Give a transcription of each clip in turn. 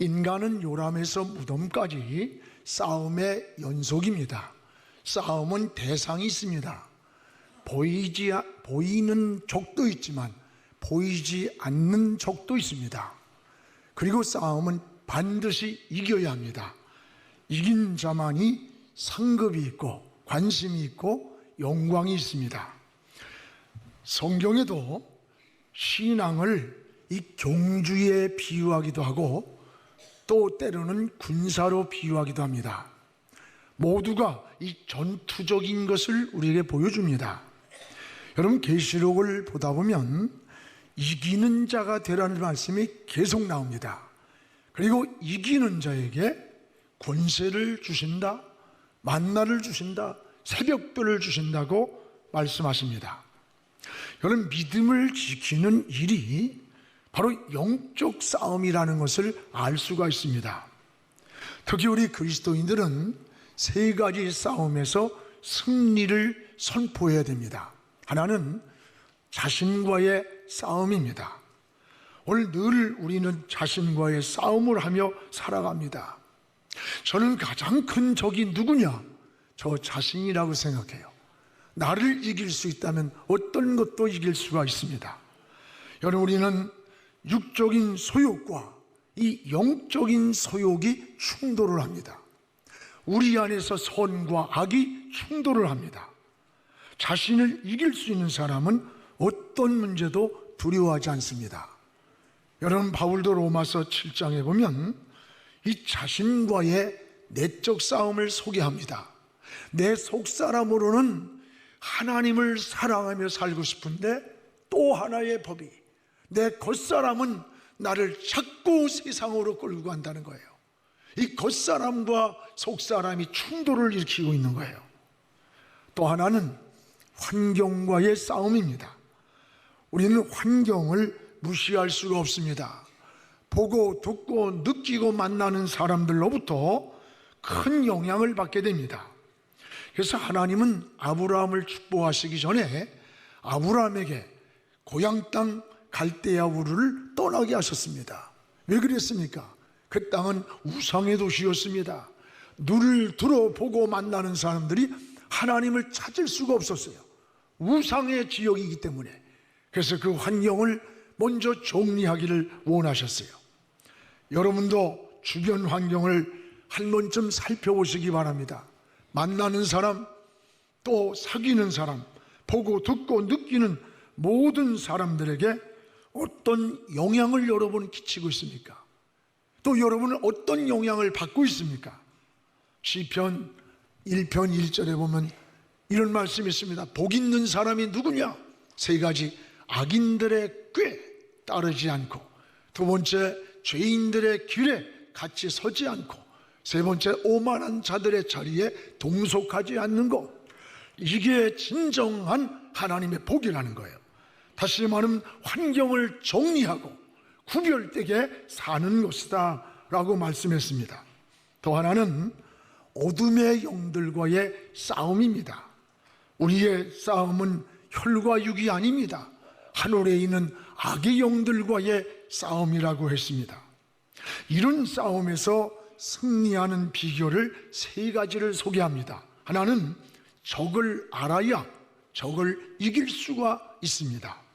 인간은 요람에서 무덤까지 싸움의 연속입니다. 싸움은 대상이 있습니다. 보이는 적도 있지만 보이지 않는 적도 있습니다. 그리고 싸움은 반드시 이겨야 합니다. 이긴 자만이 상급이 있고 관심이 있고 영광이 있습니다. 성경에도 신앙을 이 경주에 비유하기도 하고 또 때로는 군사로 비유하기도 합니다. 모두가 이 전투적인 것을 우리에게 보여줍니다. 여러분, 계시록을 보다 보면 이기는 자가 되라는 말씀이 계속 나옵니다. 그리고 이기는 자에게 권세를 주신다, 만나를 주신다, 새벽별을 주신다고 말씀하십니다. 여러분, 믿음을 지키는 일이 바로 영적 싸움이라는 것을 알 수가 있습니다. 특히 우리 그리스도인들은 세 가지 싸움에서 승리를 선포해야 됩니다. 하나는 자신과의 싸움입니다. 오늘 늘 우리는 자신과의 싸움을 하며 살아갑니다. 저는 가장 큰 적이 누구냐? 저 자신이라고 생각해요. 나를 이길 수 있다면 어떤 것도 이길 수가 있습니다. 여러분, 우리는 육적인 소욕과 이 영적인 소욕이 충돌을 합니다. 우리 안에서 선과 악이 충돌을 합니다. 자신을 이길 수 있는 사람은 어떤 문제도 두려워하지 않습니다. 여러분, 바울도 로마서 7장에 보면 이 자신과의 내적 싸움을 소개합니다. 내 속사람으로는 하나님을 사랑하며 살고 싶은데 또 하나의 법이, 내 겉사람은 나를 자꾸 세상으로 끌고 간다는 거예요. 이 겉사람과 속사람이 충돌을 일으키고 있는 거예요. 또 하나는 환경과의 싸움입니다. 우리는 환경을 무시할 수가 없습니다. 보고 듣고 느끼고 만나는 사람들로부터 큰 영향을 받게 됩니다. 그래서 하나님은 아브라함을 축복하시기 전에 아브라함에게 고향 땅 갈대아 우르를 떠나게 하셨습니다. 왜 그랬습니까? 그 땅은 우상의 도시였습니다. 눈을 들어보고 만나는 사람들이 하나님을 찾을 수가 없었어요. 우상의 지역이기 때문에. 그래서 그 환경을 먼저 정리하기를 원하셨어요. 여러분도 주변 환경을 한 번쯤 살펴보시기 바랍니다. 만나는 사람, 또 사귀는 사람, 보고 듣고 느끼는 모든 사람들에게 어떤 영향을 여러분은 끼치고 있습니까? 또 여러분은 어떤 영향을 받고 있습니까? 시편 1편 1절에 보면 이런 말씀이 있습니다. 복 있는 사람이 누구냐? 세 가지. 악인들의 꾀 따르지 않고, 두 번째 죄인들의 길에 같이 서지 않고, 세 번째 오만한 자들의 자리에 동속하지 않는 것. 이게 진정한 하나님의 복이라는 거예요. 다시 말하면 환경을 정리하고 구별되게 사는 것이다 라고 말씀했습니다. 또 하나는 어둠의 영들과의 싸움입니다. 우리의 싸움은 혈과 육이 아닙니다. 하늘에 있는 악의 영들과의 싸움이라고 했습니다. 이런 싸움에서 승리하는 비결을 세 가지를 소개합니다. 하나는 적을 알아야 적을 이길 수가 있습니다.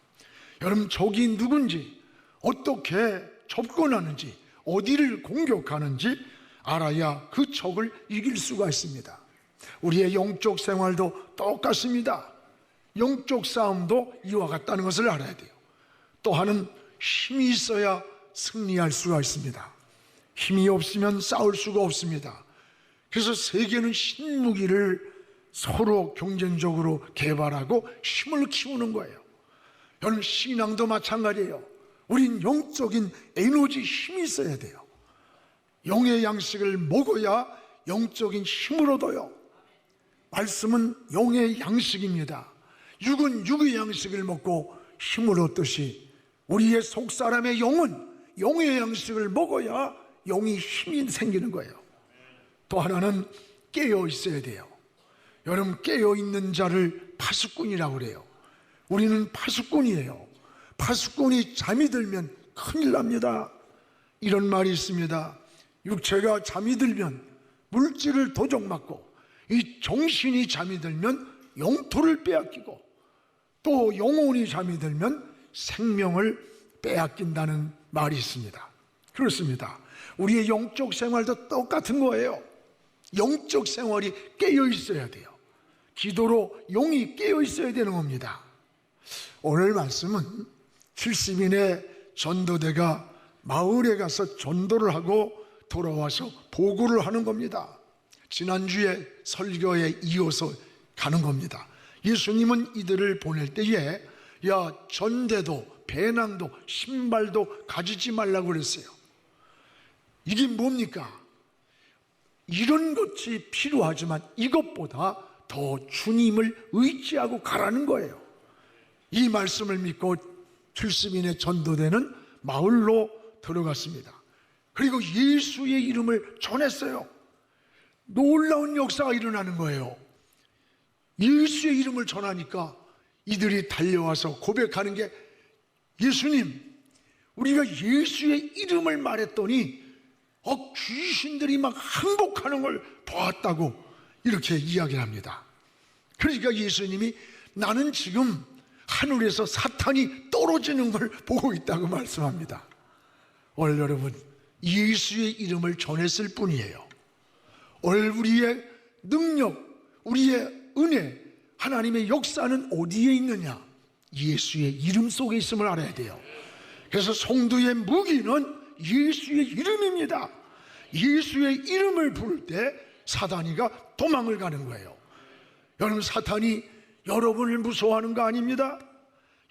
여러분, 적이 누군지, 어떻게 접근하는지, 어디를 공격하는지 알아야 그 적을 이길 수가 있습니다. 우리의 영적 생활도 똑같습니다. 영적 싸움도 이와 같다는 것을 알아야 돼요. 또 하나는 힘이 있어야 승리할 수가 있습니다. 힘이 없으면 싸울 수가 없습니다. 그래서 세계는 신무기를 서로 경쟁적으로 개발하고 힘을 키우는 거예요. 여러분, 신앙도 마찬가지예요. 우린 영적인 에너지, 힘이 있어야 돼요. 영의 양식을 먹어야 영적인 힘을 얻어요. 말씀은 영의 양식입니다. 육은 육의 양식을 먹고 힘을 얻듯이 우리의 속사람의 영은 영의 양식을 먹어야 영이 힘이 생기는 거예요. 또 하나는 깨어 있어야 돼요. 여러분, 깨어 있는 자를 파수꾼이라고 그래요. 우리는 파수꾼이에요. 파수꾼이 잠이 들면 큰일 납니다. 이런 말이 있습니다. 육체가 잠이 들면 물질을 도적맞고 이 정신이 잠이 들면 영토를 빼앗기고 또 영혼이 잠이 들면 생명을 빼앗긴다는 말이 있습니다. 그렇습니다. 우리의 영적 생활도 똑같은 거예요. 영적 생활이 깨어 있어야 돼요. 기도로 영이 깨어 있어야 되는 겁니다. 오늘 말씀은 70인의 전도대가 마을에 가서 전도를 하고 돌아와서 보고를 하는 겁니다. 지난주에 설교에 이어서 가는 겁니다. 예수님은 이들을 보낼 때에 야, 전대도 배낭도 신발도 가지지 말라고 그랬어요. 이게 뭡니까? 이런 것이 필요하지만 이것보다 더 주님을 의지하고 가라는 거예요. 이 말씀을 믿고 70인의 전도대는 마을로 들어갔습니다. 그리고 예수의 이름을 전했어요. 놀라운 역사가 일어나는 거예요. 예수의 이름을 전하니까 이들이 달려와서 고백하는 게 예수님, 우리가 예수의 이름을 말했더니 귀신들이 막 항복하는 걸 보았다고 이렇게 이야기를 합니다. 그러니까 예수님이 나는 지금 하늘에서 사탄이 떨어지는 걸 보고 있다고 말씀합니다. 오늘 여러분, 예수의 이름을 전했을 뿐이에요. 오늘 우리의 능력, 우리의 은혜, 하나님의 역사는 어디에 있느냐? 예수의 이름 속에 있음을 알아야 돼요. 그래서 성도의 무기는 예수의 이름입니다. 예수의 이름을 부를 때 사단이가 도망을 가는 거예요. 여러분, 사탄이 여러분을 무서워하는 거 아닙니다.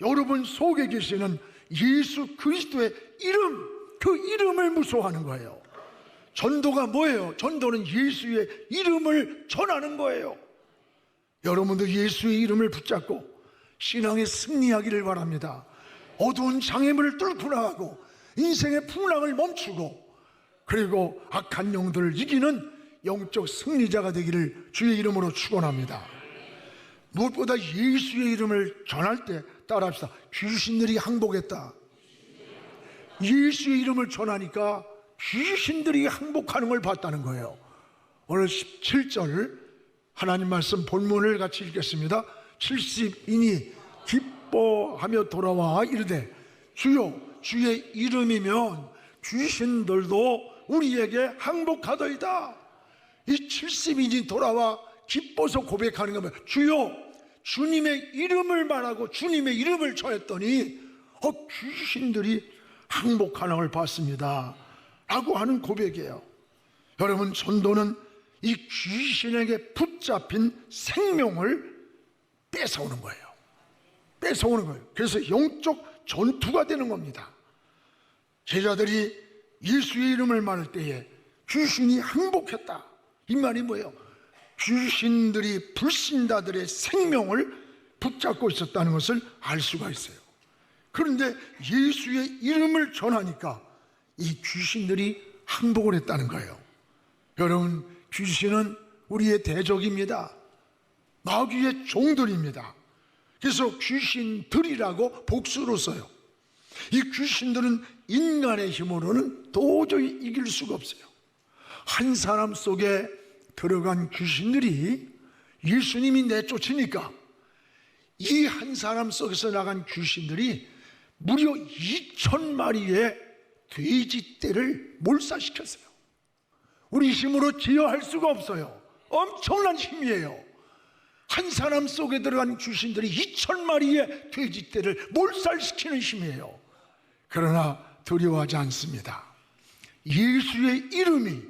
여러분 속에 계시는 예수 그리스도의 이름, 그 이름을 무서워하는 거예요. 전도가 뭐예요? 전도는 예수의 이름을 전하는 거예요. 여러분도 예수의 이름을 붙잡고 신앙에 승리하기를 바랍니다. 어두운 장애물을 뚫고 나가고 인생의 풍랑을 멈추고 그리고 악한 영들을 이기는 영적 승리자가 되기를 주의 이름으로 축원합니다. 무엇보다 예수의 이름을 전할 때 따라합시다. 귀신들이 항복했다. 예수의 이름을 전하니까 귀신들이 항복하는 걸 봤다는 거예요. 오늘 17절 하나님 말씀 본문을 같이 읽겠습니다. 70인이 기뻐하며 돌아와 이르되 주여, 주의 이름이면 귀신들도 우리에게 항복하더이다. 이 70인이 돌아와 기뻐서 고백하는 겁니다. 주여, 주님의 이름을 말하고 주님의 이름을 전했더니 귀신들이 항복하는 걸 봤습니다 라고 하는 고백이에요. 여러분, 전도는 이 귀신에게 붙잡힌 생명을 뺏어오는 거예요. 뺏어오는 거예요. 그래서 영적 전투가 되는 겁니다. 제자들이 예수의 이름을 말할 때에 귀신이 항복했다. 이 말이 뭐예요? 귀신들이 불신자들의 생명을 붙잡고 있었다는 것을 알 수가 있어요. 그런데 예수의 이름을 전하니까 이 귀신들이 항복을 했다는 거예요. 여러분, 귀신은 우리의 대적입니다. 마귀의 종들입니다. 그래서 귀신들이라고 복수로 써요. 이 귀신들은 인간의 힘으로는 도저히 이길 수가 없어요. 한 사람 속에 들어간 귀신들이 예수님이 내쫓으니까 이 한 사람 속에서 나간 귀신들이 무려 2,000마리의 돼지떼를 몰살시켰어요. 우리 힘으로 제어할 수가 없어요. 엄청난 힘이에요. 한 사람 속에 들어간 귀신들이 2,000마리의 돼지떼를 몰살시키는 힘이에요. 그러나 두려워하지 않습니다. 예수의 이름이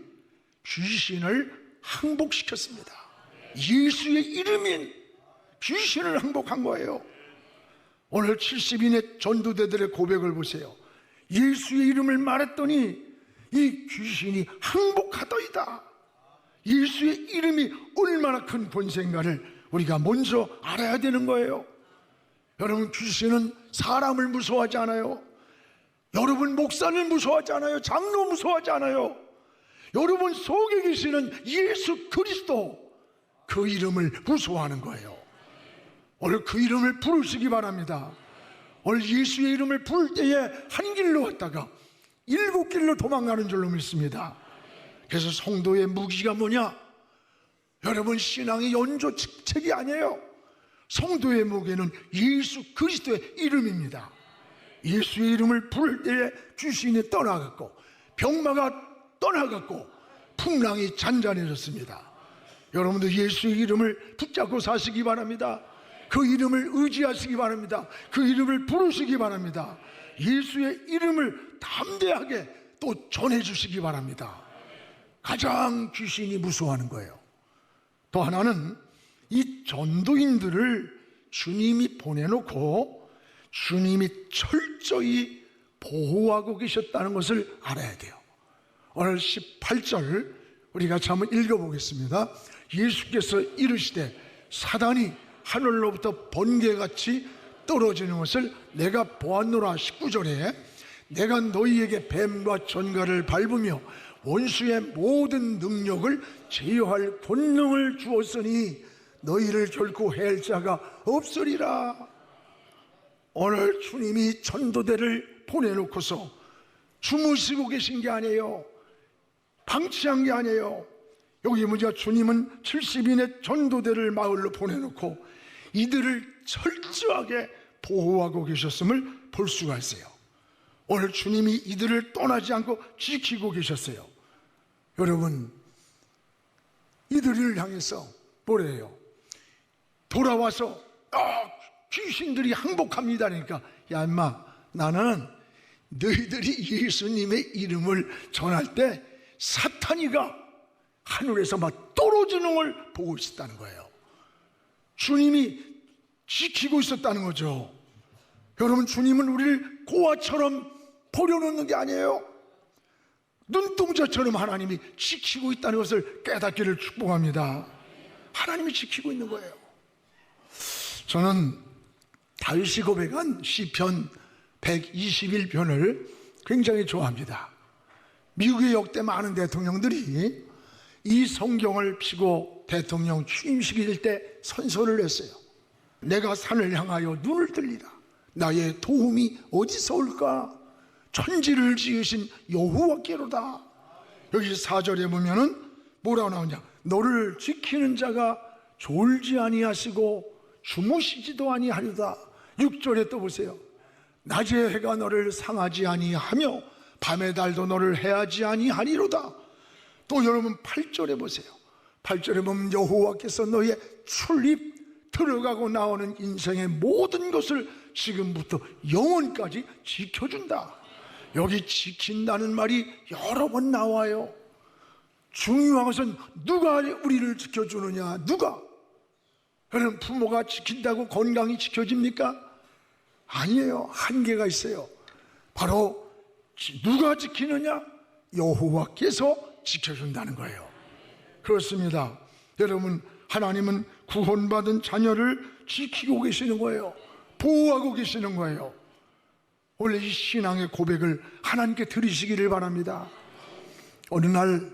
귀신을 항복시켰습니다. 예수의 이름이 귀신을 항복한 거예요. 오늘 70인의 전도대들의 고백을 보세요. 예수의 이름을 말했더니 이 귀신이 항복하더이다. 예수의 이름이 얼마나 큰 본생가를 우리가 먼저 알아야 되는 거예요. 여러분, 귀신은 사람을 무서워하지 않아요. 여러분, 목사님 무서워하지 않아요. 장로 무서워하지 않아요. 여러분 속에 계시는 예수 그리스도, 그 이름을 무서워하는 거예요. 오늘 그 이름을 부르시기 바랍니다. 오늘 예수의 이름을 부를 때에 한 길로 왔다가 일곱 길로 도망가는 줄로 믿습니다. 그래서 성도의 무기가 뭐냐? 여러분, 신앙의 연조책이 아니에요. 성도의 무기는 예수 그리스도의 이름입니다. 예수의 이름을 부를 때에 귀신이 떠나갔고 병마가 떠나갔고 풍랑이 잔잔해졌습니다. 여러분도 예수의 이름을 붙잡고 사시기 바랍니다. 그 이름을 의지하시기 바랍니다. 그 이름을 부르시기 바랍니다. 예수의 이름을 담대하게 또 전해주시기 바랍니다. 가장 귀신이 무서워하는 거예요. 또 하나는 이 전도인들을 주님이 보내놓고 주님이 철저히 보호하고 계셨다는 것을 알아야 돼요. 오늘 18절 우리 같이 한번 읽어보겠습니다. 예수께서 이르시되 사단이 하늘로부터 번개같이 떨어지는 것을 내가 보았노라. 19절에 내가 너희에게 뱀과 전갈을 밟으며 원수의 모든 능력을 제어할 권능을 주었으니 너희를 결코 할 자가 없으리라. 오늘 주님이 전도대를 보내놓고서 주무시고 계신 게 아니에요. 방치한 게 아니에요. 여기 문제가 주님은 70인의 전도대를 마을로 보내놓고 이들을 철저하게 보호하고 계셨음을 볼 수가 있어요. 오늘 주님이 이들을 떠나지 않고 지키고 계셨어요. 여러분, 이들을 향해서 뭐래요? 돌아와서 귀신들이 항복합니다. 그러니까 야 인마, 나는 너희들이 예수님의 이름을 전할 때 사탄이가 하늘에서 막 떨어지는 걸 보고 있었다는 거예요. 주님이 지키고 있었다는 거죠. 여러분, 주님은 우리를 고아처럼 버려놓는 게 아니에요. 눈동자처럼 하나님이 지키고 있다는 것을 깨닫기를 축복합니다. 하나님이 지키고 있는 거예요. 저는 다윗이 고백한 시편 121편을 굉장히 좋아합니다. 미국의 역대 많은 대통령들이 이 성경을 펴고 대통령 취임식일 때 선서를 했어요. 내가 산을 향하여 눈을 들리라. 나의 도움이 어디서 올까? 천지를 지으신 여호와께로다. 여기 4절에 보면은 뭐라고 나오냐? 너를 지키는 자가 졸지 아니하시고 주무시지도 아니하리다. 6절에 또 보세요. 낮의 해가 너를 상하지 아니하며 밤의 달도 너를 해하지 아니하리로다. 또 여러분 8절에 보세요. 8절에 보면 여호와께서 너의 출입 들어가고 나오는 인생의 모든 것을 지금부터 영원까지 지켜준다. 여기 지킨다는 말이 여러 번 나와요. 중요한 것은 누가 우리를 지켜주느냐? 누가? 여러분, 부모가 지킨다고 건강이 지켜집니까? 아니에요. 한계가 있어요. 바로 누가 지키느냐? 여호와께서 지켜준다는 거예요. 그렇습니다. 여러분, 하나님은 구원받은 자녀를 지키고 계시는 거예요. 보호하고 계시는 거예요. 원래 이 신앙의 고백을 하나님께 드리시기를 바랍니다. 어느 날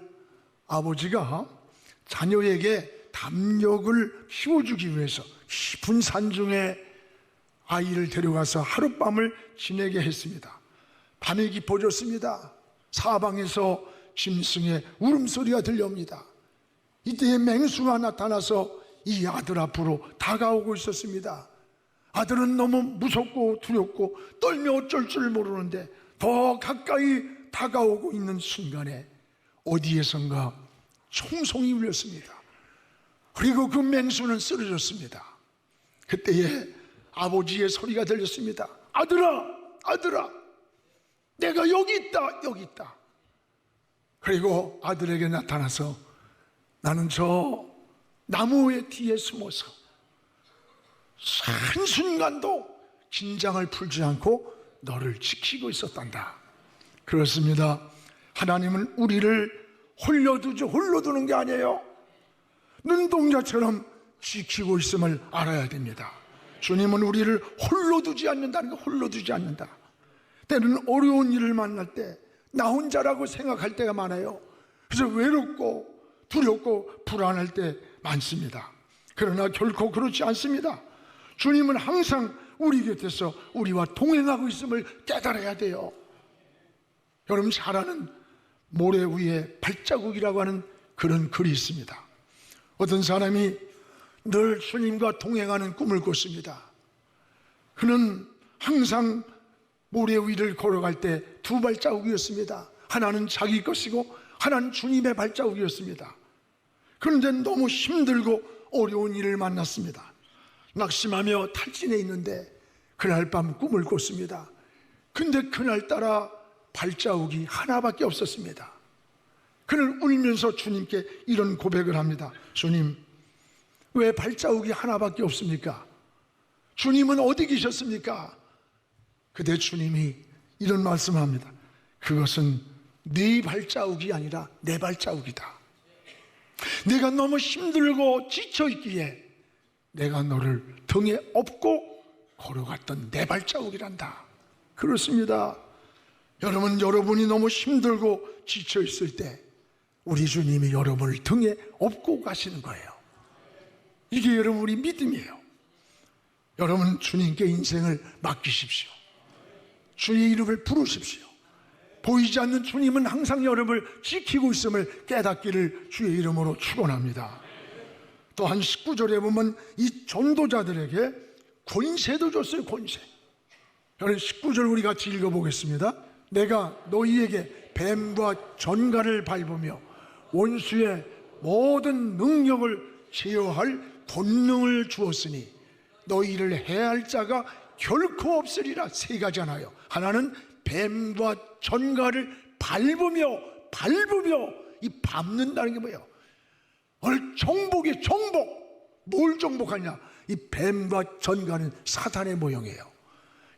아버지가 자녀에게 담력을 키워주기 위해서 깊은 산중에 아이를 데려가서 하룻밤을 지내게 했습니다. 밤이 깊어졌습니다. 사방에서 짐승의 울음소리가 들려옵니다. 이때에 맹수가 나타나서 이 아들 앞으로 다가오고 있었습니다. 아들은 너무 무섭고 두렵고 떨며 어쩔 줄 모르는데 더 가까이 다가오고 있는 순간에 어디에선가 총성이 울렸습니다. 그리고 그 맹수는 쓰러졌습니다. 그때에 아버지의 소리가 들렸습니다. 아들아, 아들아, 내가 여기 있다, 여기 있다. 그리고 아들에게 나타나서 나는 저 나무의 뒤에 숨어서 한순간도 긴장을 풀지 않고 너를 지키고 있었단다. 그렇습니다. 하나님은 우리를 홀려두는 게 아니에요. 눈동자처럼 지키고 있음을 알아야 됩니다. 주님은 우리를 홀로 두지 않는다는 거, 홀로 두지 않는다. 때로는 어려운 일을 만날 때 나 혼자라고 생각할 때가 많아요. 그래서 외롭고 두렵고 불안할 때 많습니다. 그러나 결코 그렇지 않습니다. 주님은 항상 우리 곁에서 우리와 동행하고 있음을 깨달아야 돼요. 여러분 잘 아는 모래 위에 발자국이라고 하는 그런 글이 있습니다. 어떤 사람이 늘 주님과 동행하는 꿈을 꿨습니다. 그는 항상 모래 위를 걸어갈 때 두 발자국이었습니다. 하나는 자기 것이고 하나는 주님의 발자국이었습니다. 그런데 너무 힘들고 어려운 일을 만났습니다. 낙심하며 탈진해 있는데 그날 밤 꿈을 꿨습니다. 근데 그날따라 발자국이 하나밖에 없었습니다. 그는 울면서 주님께 이런 고백을 합니다. 주님, 왜 발자국이 하나밖에 없습니까? 주님은 어디 계셨습니까? 그때 주님이 이런 말씀을 합니다. 그것은 네 발자국이 아니라 내 발자국이다. 내가 너무 힘들고 지쳐있기에 내가 너를 등에 업고 걸어갔던 내 발자국이란다. 그렇습니다. 여러분이 너무 힘들고 지쳐있을 때 우리 주님이 여러분을 등에 업고 가시는 거예요. 이게 여러분 우리 믿음이에요. 여러분 주님께 인생을 맡기십시오. 주의 이름을 부르십시오. 보이지 않는 주님은 항상 여러분을 지키고 있음을 깨닫기를 주의 이름으로 축원합니다. 또한 19절에 보면 이 전도자들에게 권세도 줬어요. 권세. 여러분 19절 우리 같이 읽어보겠습니다. 내가 너희에게 뱀과 전갈을 밟으며 원수의 모든 능력을 제어할 권능을 주었으니 너희를 해할 자가 결코 없으리라. 세 가지잖아요. 하나는 뱀과 전갈을 밟으며 이 밟는다는 게 뭐예요? 오늘 정복이 정복. 뭘 정복하냐? 이 뱀과 전갈은 사탄의 모형이에요.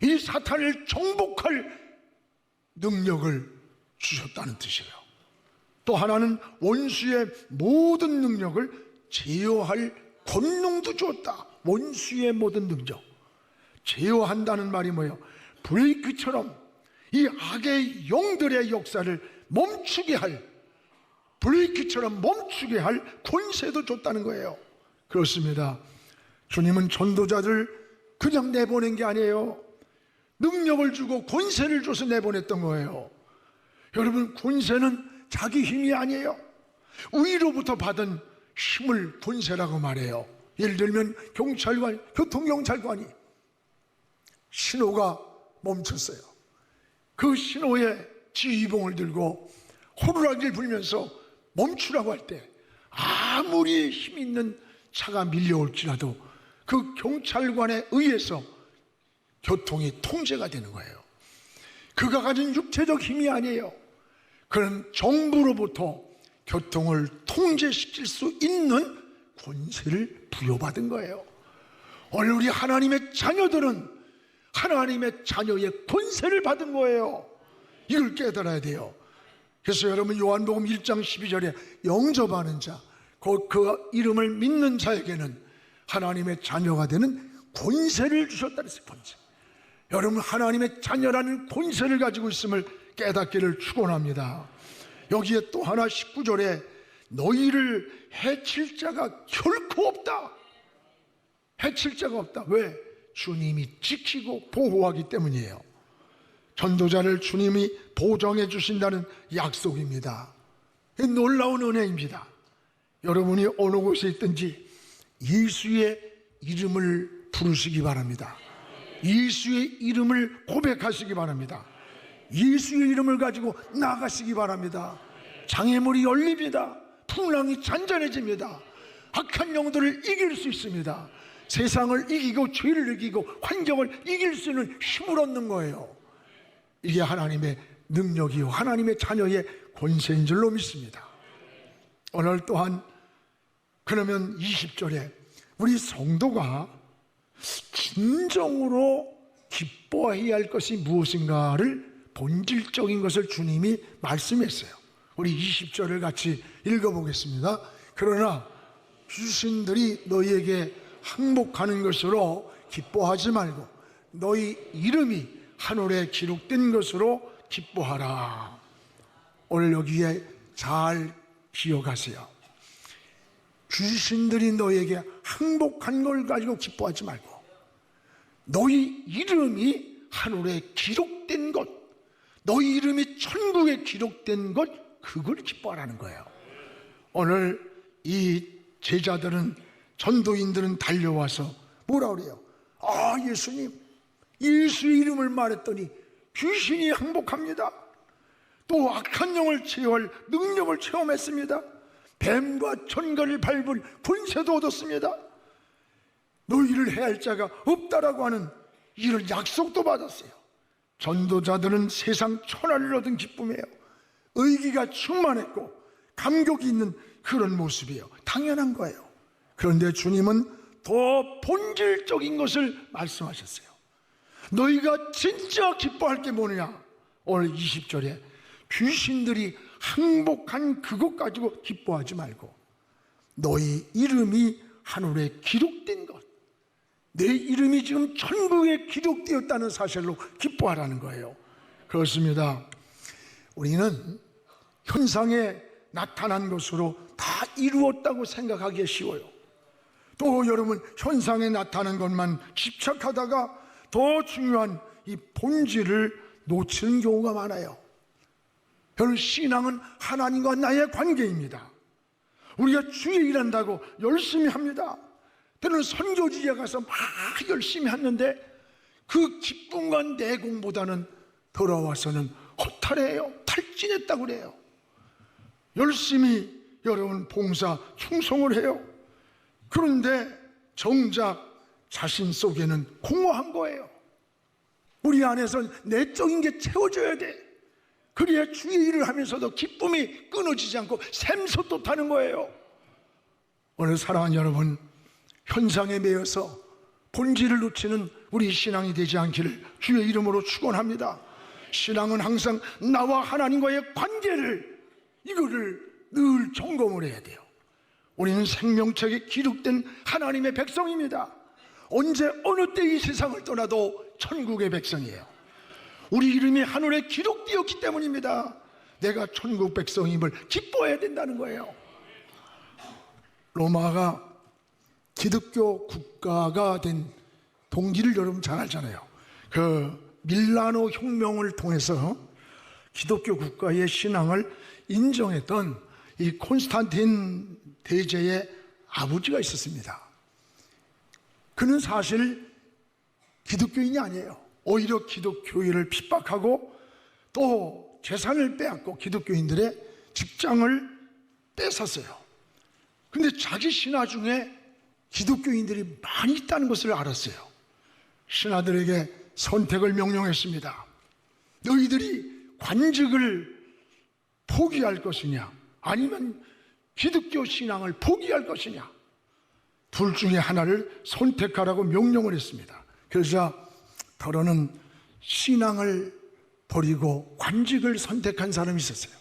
이 사탄을 정복할 능력을 주셨다는 뜻이에요. 또 하나는 원수의 모든 능력을 제어할 권능도 주었다. 원수의 모든 능력. 제어한다는 말이 뭐예요? 브레이크처럼 이 악의 영들의 역사를 멈추게 할, 브레이크처럼 멈추게 할 권세도 줬다는 거예요. 그렇습니다. 주님은 전도자들 그냥 내보낸 게 아니에요. 능력을 주고 권세를 줘서 내보냈던 거예요. 여러분, 권세는 자기 힘이 아니에요. 위로부터 받은 힘을 권세라고 말해요. 예를 들면 경찰관, 교통경찰관이 신호가 멈췄어요. 그 신호에 지휘봉을 들고 호루라기를 불면서 멈추라고 할 때 아무리 힘 있는 차가 밀려올지라도 그 경찰관에 의해서 교통이 통제가 되는 거예요. 그가 가진 육체적 힘이 아니에요. 그는 정부로부터 교통을 통제시킬 수 있는 권세를 부여받은 거예요. 오늘 우리 하나님의 자녀들은 하나님의 자녀의 권세를 받은 거예요. 이걸 깨달아야 돼요. 그래서 여러분 요한복음 1장 12절에 영접하는 자, 그 이름을 믿는 자에게는 하나님의 자녀가 되는 권세를 주셨다 그랬어요. 권세. 여러분 하나님의 자녀라는 권세를 가지고 있음을 깨닫기를 축원합니다. 여기에 또 하나 19절에 너희를 해칠 자가 결코 없다. 해칠 자가 없다. 왜? 주님이 지키고 보호하기 때문이에요. 전도자를 주님이 보정해 주신다는 약속입니다. 놀라운 은혜입니다. 여러분이 어느 곳에 있든지 예수의 이름을 부르시기 바랍니다. 예수의 이름을 고백하시기 바랍니다. 예수의 이름을 가지고 나가시기 바랍니다. 장애물이 열립니다. 풍랑이 잔잔해집니다. 악한 영들을 이길 수 있습니다. 세상을 이기고 죄를 이기고 환경을 이길 수 있는 힘을 얻는 거예요. 이게 하나님의 능력이요 하나님의 자녀의 권세인 줄로 믿습니다. 오늘 또한 그러면 20절에 우리 성도가 진정으로 기뻐해야 할 것이 무엇인가를 본질적인 것을 주님이 말씀했어요. 우리 20절을 같이 읽어보겠습니다. 그러나 귀신들이 너희에게 항복하는 것으로 기뻐하지 말고 너희 이름이 하늘에 기록된 것으로 기뻐하라. 오늘 여기에 잘 기억하세요. 귀신들이 너희에게 항복한 걸 가지고 기뻐하지 말고 너희 이름이 하늘에 기록된 것, 너희 이름이 천국에 기록된 것, 그걸 기뻐하라는 거예요. 오늘 이 제자들은, 전도인들은 달려와서 뭐라 그래요? 아, 예수님, 예수의 이름을 말했더니 귀신이 항복합니다. 또 악한 영을 제어할 능력을 체험했습니다. 뱀과 천가를 밟을 권세도 얻었습니다. 너희를 해할 자가 없다라고 하는 이런 약속도 받았어요. 전도자들은 세상 천하를 얻은 기쁨이에요. 의기가 충만했고 감격이 있는 그런 모습이에요. 당연한 거예요. 그런데 주님은 더 본질적인 것을 말씀하셨어요. 너희가 진짜 기뻐할 게 뭐냐? 오늘 20절에 귀신들이 항복한 그것 가지고 기뻐하지 말고 너희 이름이 하늘에 기록된 것, 내 이름이 지금 천국에 기록되었다는 사실로 기뻐하라는 거예요. 그렇습니다. 우리는 현상에 나타난 것으로 다 이루었다고 생각하기에 쉬워요. 또 여러분, 현상에 나타난 것만 집착하다가 더 중요한 이 본질을 놓치는 경우가 많아요. 여러분, 신앙은 하나님과 나의 관계입니다. 우리가 주의 일한다고 열심히 합니다. 때로는 선교지에 가서 막 열심히 하는데 그 기쁨과 내공보다는 돌아와서는 허탈해요. 탈진했다고 그래요. 열심히 여러분 봉사 충성을 해요. 그런데 정작 자신 속에는 공허한 거예요. 우리 안에선 내적인 게 채워져야 돼. 그래야 주의 일을 하면서도 기쁨이 끊어지지 않고 샘솟듯하는 거예요. 오늘 사랑하는 여러분, 현상에 매여서 본질을 놓치는 우리 신앙이 되지 않기를 주의 이름으로 축원합니다. 신앙은 항상 나와 하나님과의 관계를, 이거를 늘 점검을 해야 돼요. 우리는 생명책에 기록된 하나님의 백성입니다. 언제 어느 때 이 세상을 떠나도 천국의 백성이에요. 우리 이름이 하늘에 기록되었기 때문입니다. 내가 천국 백성임을 기뻐해야 된다는 거예요. 로마가 기독교 국가가 된 동기를 여러분 잘 알잖아요. 그 밀라노 혁명을 통해서 기독교 국가의 신앙을 인정했던 이 콘스탄틴 대제의 아버지가 있었습니다. 그는 사실 기독교인이 아니에요. 오히려 기독교인을 핍박하고 또 재산을 빼앗고 기독교인들의 직장을 뺏었어요. 근데 자기 신하 중에 기독교인들이 많이 있다는 것을 알았어요. 신하들에게 선택을 명령했습니다. 너희들이 관직을 포기할 것이냐, 아니면 기독교 신앙을 포기할 것이냐, 둘 중에 하나를 선택하라고 명령을 했습니다. 그래서 더러는 신앙을 버리고 관직을 선택한 사람이 있었어요.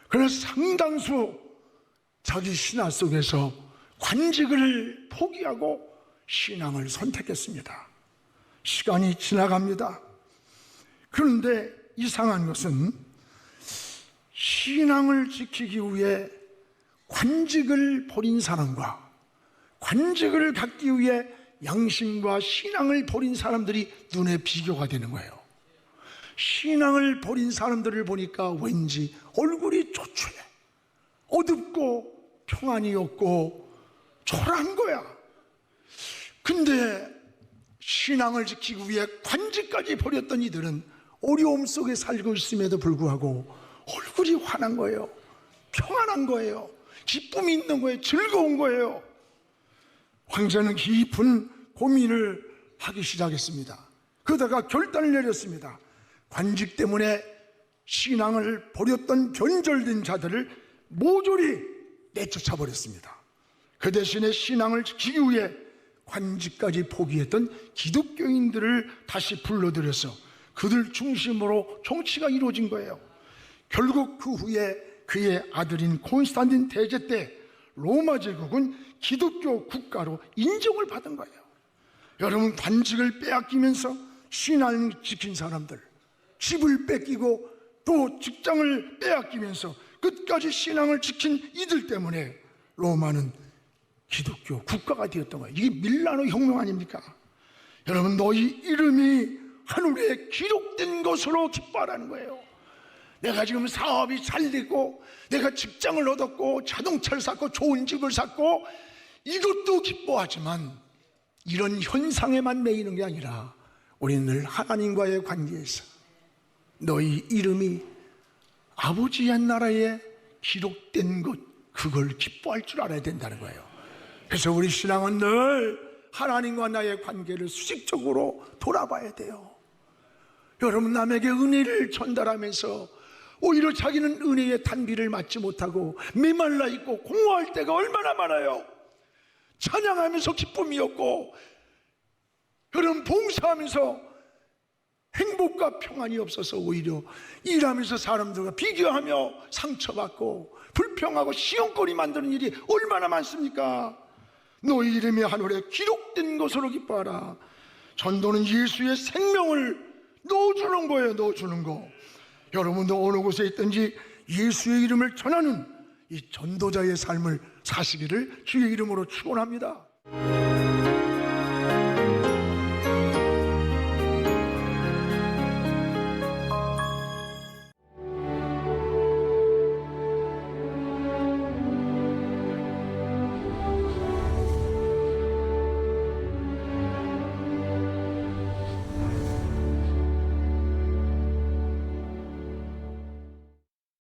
그래서 상당수 자기 신하 속에서 관직을 포기하고 신앙을 선택했습니다. 시간이 지나갑니다. 그런데 이상한 것은 신앙을 지키기 위해 관직을 버린 사람과 관직을 갖기 위해 양심과 신앙을 버린 사람들이 눈에 비교가 되는 거예요. 신앙을 버린 사람들을 보니까 왠지 얼굴이 초췌해, 어둡고 평안이 없고 초라한 거야. 근데 신앙을 지키기 위해 관직까지 버렸던 이들은 어려움 속에 살고 있음에도 불구하고 얼굴이 환한 거예요. 평안한 거예요. 기쁨이 있는 거예요. 즐거운 거예요. 황제는 깊은 고민을 하기 시작했습니다. 그러다가 결단을 내렸습니다. 관직 때문에 신앙을 버렸던 변절된 자들을 모조리 내쫓아 버렸습니다. 그 대신에 신앙을 지키기 위해 관직까지 포기했던 기독교인들을 다시 불러들여서 그들 중심으로 정치가 이루어진 거예요. 결국 그 후에 그의 아들인 콘스탄틴 대제 때 로마 제국은 기독교 국가로 인정을 받은 거예요. 여러분, 관직을 빼앗기면서 신앙을 지킨 사람들, 집을 뺏기고 또 직장을 빼앗기면서 끝까지 신앙을 지킨 이들 때문에 로마는 기독교 국가가 되었던 거예요. 이게 밀라노 혁명 아닙니까? 여러분, 너희 이름이 하늘에 기록된 것으로 기뻐하라는 거예요. 내가 지금 사업이 잘 되고 내가 직장을 얻었고 자동차를 샀고 좋은 집을 샀고 이것도 기뻐하지만 이런 현상에만 매이는 게 아니라 우리는 늘 하나님과의 관계에서 너희 이름이 아버지의 나라에 기록된 것, 그걸 기뻐할 줄 알아야 된다는 거예요. 그래서 우리 신앙은 늘 하나님과 나의 관계를 수직적으로 돌아봐야 돼요. 여러분, 남에게 은혜를 전달하면서 오히려 자기는 은혜의 단비를 맞지 못하고 메말라 있고 공허할 때가 얼마나 많아요. 찬양하면서 기쁨이 없고, 여러분 봉사하면서 행복과 평안이 없어서 오히려 일하면서 사람들과 비교하며 상처받고 불평하고 시험거리 만드는 일이 얼마나 많습니까? 너희 이름이 하늘에 기록된 것으로 기뻐하라. 전도는 예수의 생명을 넣어주는 거예요. 넣어주는 거. 여러분도 어느 곳에 있든지 예수의 이름을 전하는 이 전도자의 삶을 사시기를 주의 이름으로 축원합니다.